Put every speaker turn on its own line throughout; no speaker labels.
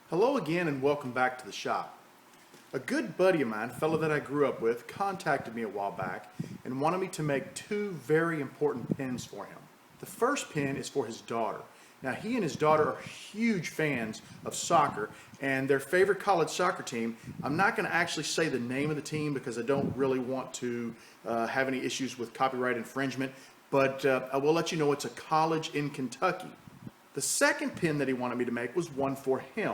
Hello again and welcome back to the shop. A good buddy of mine, a fellow that I grew up with, contacted me a while back and wanted me to make two very important pens for him. The first pen is for his daughter. Now he and his daughter are huge fans of soccer and their favorite college soccer team. I'm not going to actually say the name of the team because I don't really want to have any issues with copyright infringement, but I will let you know it's a college in Kentucky. The second pen that he wanted me to make was one for him.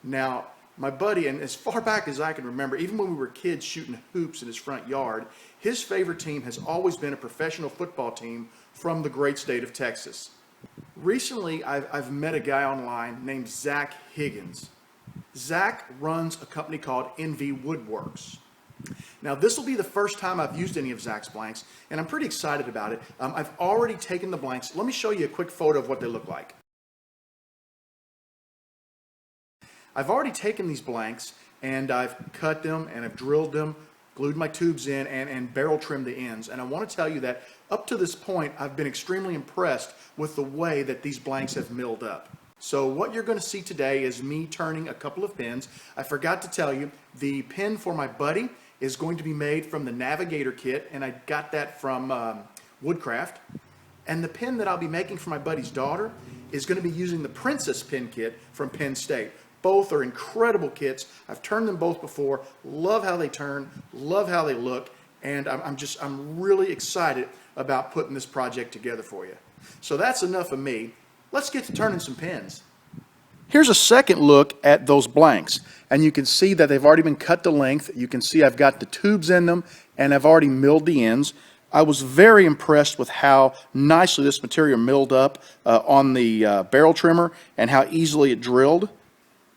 Now, my buddy, and as far back as I can remember, even when we were kids shooting hoops in his front yard, his favorite team has always been a professional football team from the great state of Texas. Recently, I've met a guy online named Zac Higgins. Zac runs a company called NV Woodwerks. Now, this will be the first time I've used any of Zac's blanks, and I'm pretty excited about it. I've already taken the blanks. Let me show you a quick photo of what they look like. I've already taken these blanks and I've cut them and I've drilled them, glued my tubes in, and barrel trimmed the ends. And I want to tell you that up to this point, I've been extremely impressed with the way that these blanks have milled up. So what you're going to see today is me turning a couple of pens. I forgot to tell you, the pen for my buddy is going to be made from the Navigator kit, and I got that from Woodcraft. And the pen that I'll be making for my buddy's daughter is going to be using the Princess pen kit from Penn State. Both are incredible kits. I've turned them both before. Love how they turn, love how they look, and I'm really excited about putting this project together for you. So that's enough of me. Let's get to turning some pens. Here's a second look at those blanks, and you can see that they've already been cut to length. You can see I've got the tubes in them, and I've already milled the ends. I was very impressed with how nicely this material milled up on the barrel trimmer and how easily it drilled.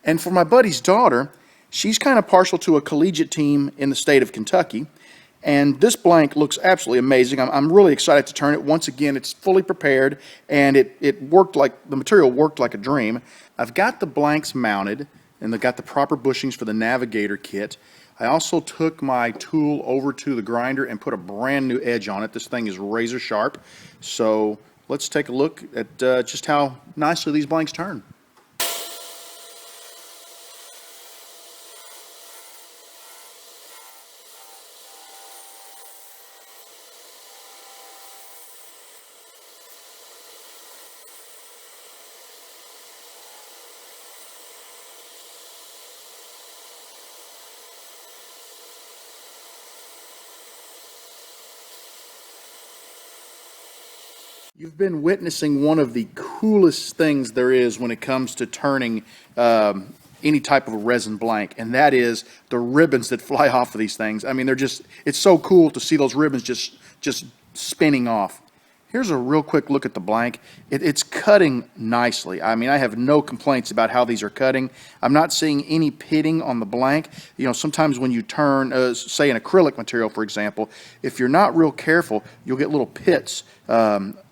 And for my buddy's daughter, she's kind of partial to a collegiate team in the state of Kentucky. And this blank looks absolutely amazing. I'm really excited to turn it. Once again, it's fully prepared and it worked like, the material worked like a dream. I've got the blanks mounted and they've got the proper bushings for the Navigator kit. I also took my tool over to the grinder and put a brand new edge on it. This thing is razor sharp. So let's take a look at just how nicely these blanks turn. You've been witnessing one of the coolest things there is when it comes to turning any type of resin blank, and that is the ribbons that fly off of these things. I mean, they're just, it's so cool to see those ribbons just spinning off. Here's a real quick look at the blank. It's cutting nicely. I mean, I have no complaints about how these are cutting. I'm not seeing any pitting on the blank. You know, sometimes when you turn, say an acrylic material, for example, if you're not real careful, you'll get little pits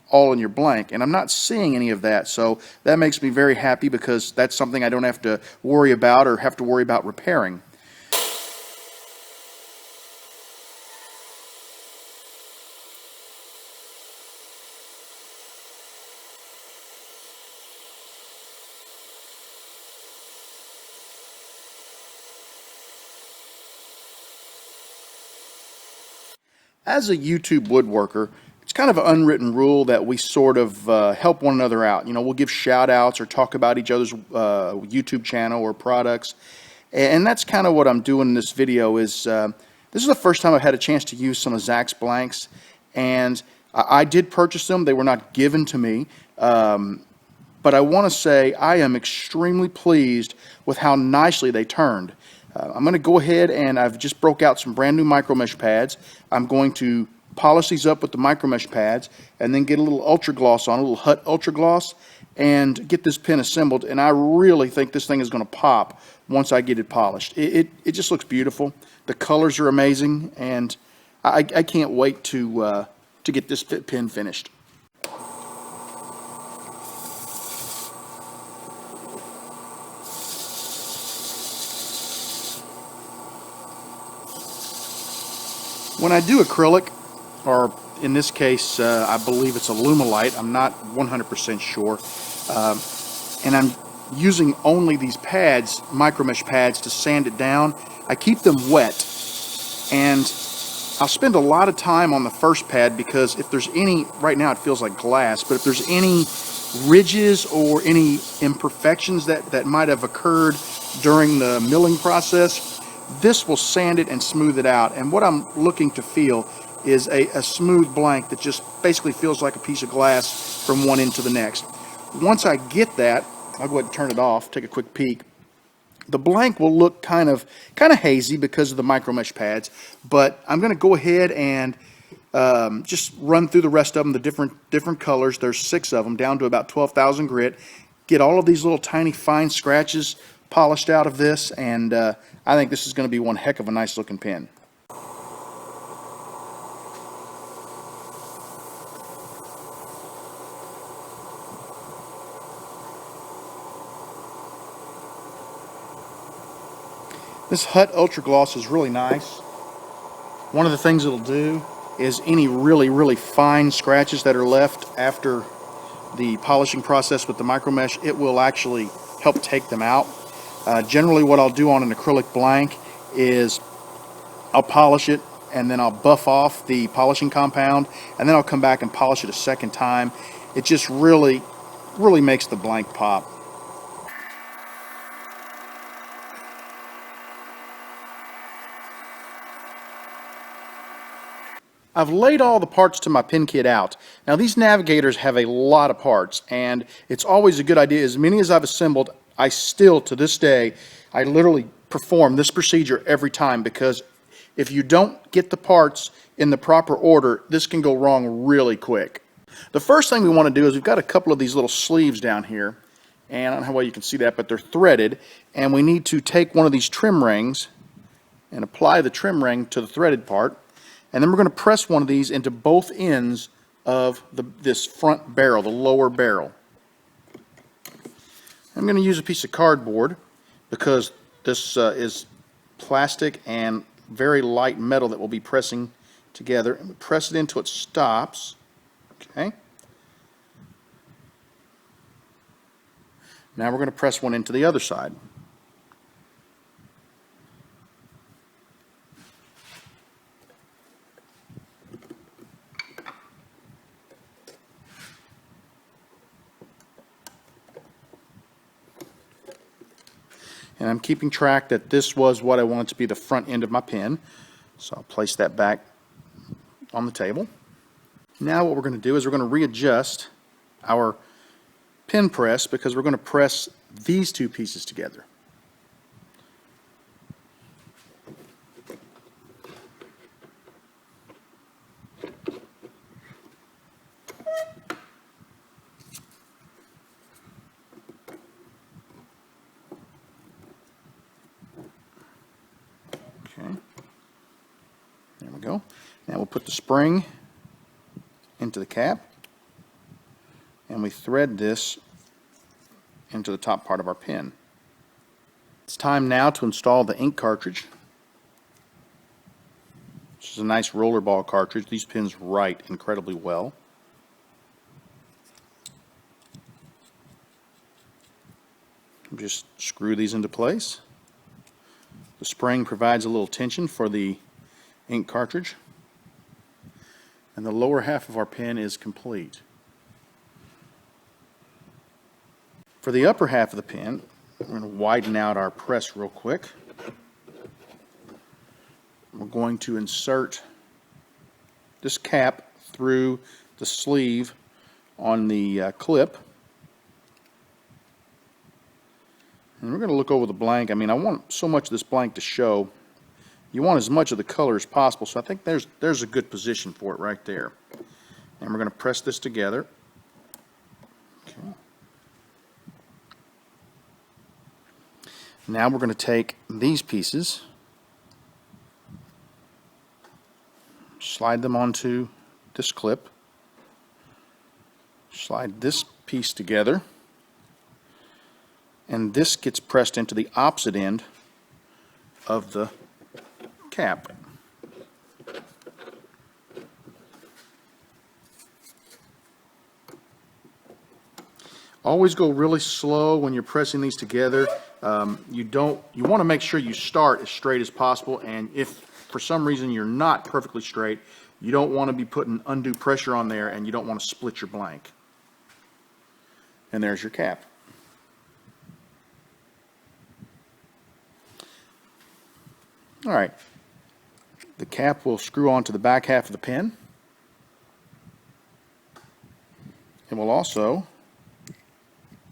all in your blank, and I'm not seeing any of that, so that makes me very happy because that's something I don't have to worry about or have to worry about repairing. As a YouTube woodworker, it's kind of an unwritten rule that we sort of help one another out. You know, we'll give shout outs or talk about each other's YouTube channel or products. And that's kind of what I'm doing in this video is, this is the first time I've had a chance to use some of Zac's blanks. And I did purchase them. They were not given to me. But I want to say I am extremely pleased with how nicely they turned. I'm going to go ahead and I've just broke out some brand new micro mesh pads. I'm going to polish these up with the micro mesh pads and then get a little ultra gloss on, a little Hut ultra gloss, and get this pen assembled. And I really think this thing is going to pop once I get it polished. It just looks beautiful. The colors are amazing, and I can't wait to get this pen finished. When I do acrylic, or in this case, I believe it's a Lumalite. I'm not 100% sure. And I'm using only these pads, micro mesh pads, to sand it down. I keep them wet, and I'll spend a lot of time on the first pad because if there's any, right now it feels like glass, but if there's any ridges or any imperfections that might have occurred during the milling process, this will sand it and smooth it out. And what I'm looking to feel is a smooth blank that just basically feels like a piece of glass from one end to the next. Once I get that, I'll go ahead and turn it off, take a quick peek. The blank will look kind of hazy because of the micro mesh pads, but I'm going to go ahead and just run through the rest of them, the different colors. There's 6 of them, down to about 12,000 grit. Get all of these little tiny fine scratches polished out of this, and I think this is going to be one heck of a nice looking pen. This Hut Ultra Gloss is really nice. One of the things it'll do is any really fine scratches that are left after the polishing process with the micro mesh, it will actually help take them out. Generally what I'll do on an acrylic blank is I'll polish it and then I'll buff off the polishing compound, and then I'll come back and polish it a second time. It just really makes the blank pop. I've laid all the parts to my pen kit out. Now these Navigators have a lot of parts, and it's always a good idea. As many as I've assembled, I still, to this day, I literally perform this procedure every time, because if you don't get the parts in the proper order, this can go wrong really quick. The first thing we want to do is we've got a couple of these little sleeves down here, and I don't know how well you can see that, but they're threaded, and we need to take one of these trim rings and apply the trim ring to the threaded part. And then we're going to press one of these into both ends of this front barrel, the lower barrel. I'm going to use a piece of cardboard because this is plastic and very light metal that we'll be pressing together. And press it until it stops. Okay. Now we're going to press one into the other side. And I'm keeping track that this was what I wanted to be the front end of my pen. So I'll place that back on the table. Now what we're going to do is we're going to readjust our pen press, because we're going to press these two pieces together. Okay, there we go. Now we'll put the spring into the cap, and we thread this into the top part of our pen. It's time now to install the ink cartridge. This is a nice rollerball cartridge. These pens write incredibly well. Just screw these into place. The spring provides a little tension for the ink cartridge, and the lower half of our pen is complete. For the upper half of the pen, we're going to widen out our press real quick. We're going to insert this cap through the sleeve on the clip. And we're going to look over the blank. I mean, I want so much of this blank to show. You want as much of the color as possible, so I think there's a good position for it right there. And we're going to press this together. Okay. Now we're going to take these pieces, slide them onto this clip, slide this piece together, and this gets pressed into the opposite end of the cap. Always go really slow when you're pressing these together. You want to make sure you start as straight as possible, and if for some reason you're not perfectly straight, you don't want to be putting undue pressure on there, and you don't want to split your blank. And there's your cap. All right, the cap will screw onto the back half of the pen. It will also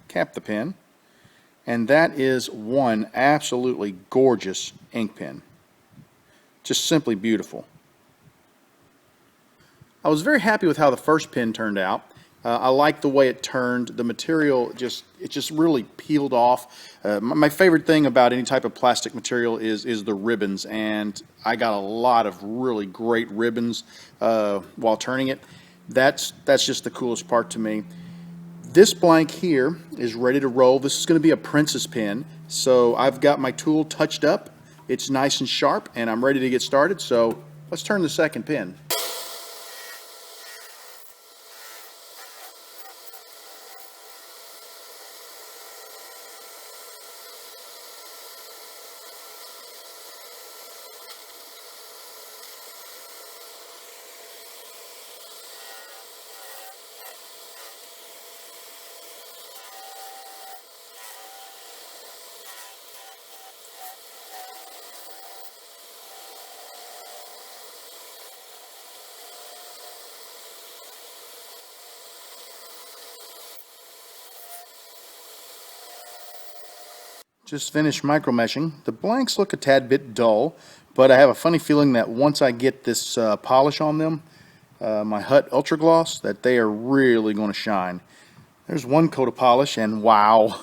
cap the pen, and that is one absolutely gorgeous ink pen. Just simply beautiful. I was very happy with how the first pen turned out. I like the way it turned. The material just really peeled off. My favorite thing about any type of plastic material is the ribbons, and I got a lot of really great ribbons while turning it. That's just the coolest part to me. This blank here is ready to roll. This is going to be a princess pen, so I've got my tool touched up. It's nice and sharp, and I'm ready to get started. So let's turn the second pen. Just finished micro meshing. The blanks look a tad bit dull, but I have a funny feeling that once I get this polish on them, my Hut Ultra Gloss, that they are really going to shine. There's one coat of polish, and wow,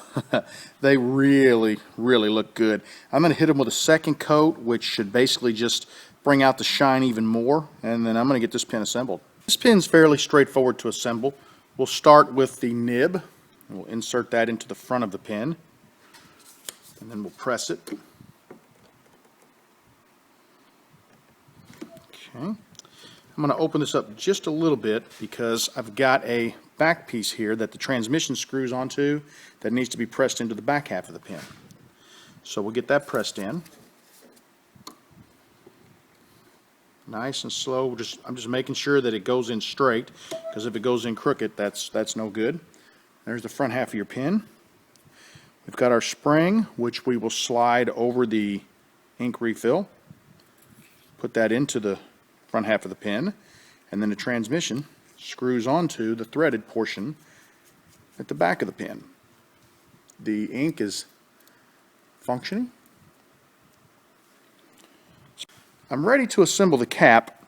they really look good. I'm going to hit them with a second coat, which should basically just bring out the shine even more, and then I'm going to get this pen assembled. This pen's fairly straightforward to assemble. We'll start with the nib, and we'll insert that into the front of the pen. And then we'll press it. Okay. I'm going to open this up just a little bit because I've got a back piece here that the transmission screws onto that needs to be pressed into the back half of the pen. So we'll get that pressed in. Nice and slow. I'm just making sure that it goes in straight, because if it goes in crooked, that's no good. There's the front half of your pen. We've got our spring, which we will slide over the ink refill. Put that into the front half of the pen, and then the transmission screws onto the threaded portion at the back of the pen. The ink is functioning. I'm ready to assemble the cap.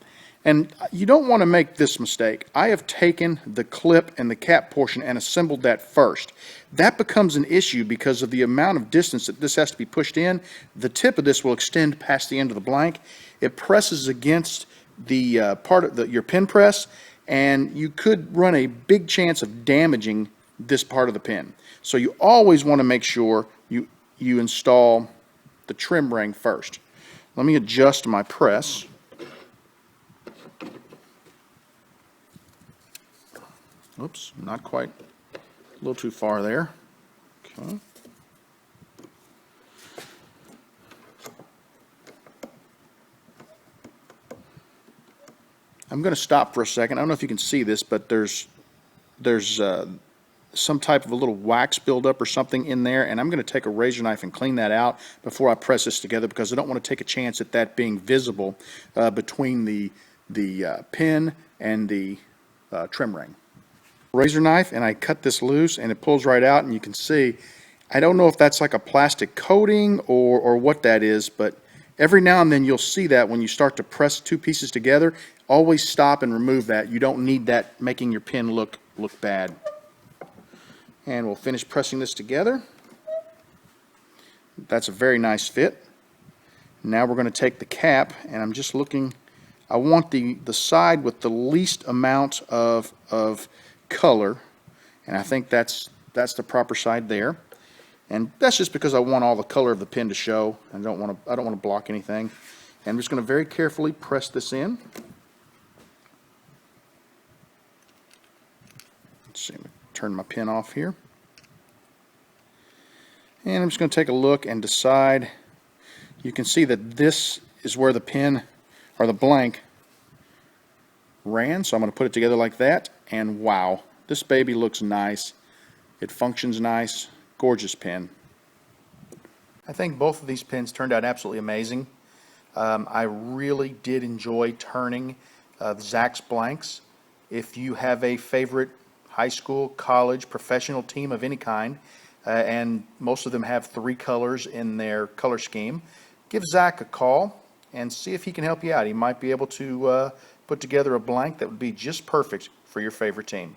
And you don't want to make this mistake. I have taken the clip and the cap portion and assembled that first. That becomes an issue because of the amount of distance that this has to be pushed in. The tip of this will extend past the end of the blank. It presses against the part of your pen press, and you could run a big chance of damaging this part of the pen. So you always want to make sure you install the trim ring first. Let me adjust my press. Oops, not quite, a little too far there. Okay. I'm going to stop for a second. I don't know if you can see this, but there's some type of a little wax buildup or something in there, and I'm going to take a razor knife and clean that out before I press this together, because I don't want to take a chance at that being visible between the pen and the trim ring. Razor knife, and I cut this loose, and it pulls right out, and you can see, I don't know if that's like a plastic coating or what that is, but every now and then you'll see that when you start to press two pieces together. Always stop and remove that. You don't need that making your pen look bad. And we'll finish pressing this together. That's a very nice fit. Now we're going to take the cap, and I'm just looking, I want the side with the least amount of color, and I think that's the proper side there. And that's just because I want all the color of the pen to show. I don't want to block anything. And I'm just going to very carefully press this in. Let's see, turn my pen off here. And I'm just going to take a look and decide. You can see that this is where the pen or the blank ran, so I'm going to put it together like that, and wow, this baby looks nice. It functions nice. Gorgeous pen. I think both of these pens turned out absolutely amazing. I really did enjoy turning Zac's blanks. If you have a favorite high school, college, professional team of any kind, and most of them have 3 colors in their color scheme, give Zac a call and see if he can help you out. He might be able to put together a blank that would be just perfect for your favorite team.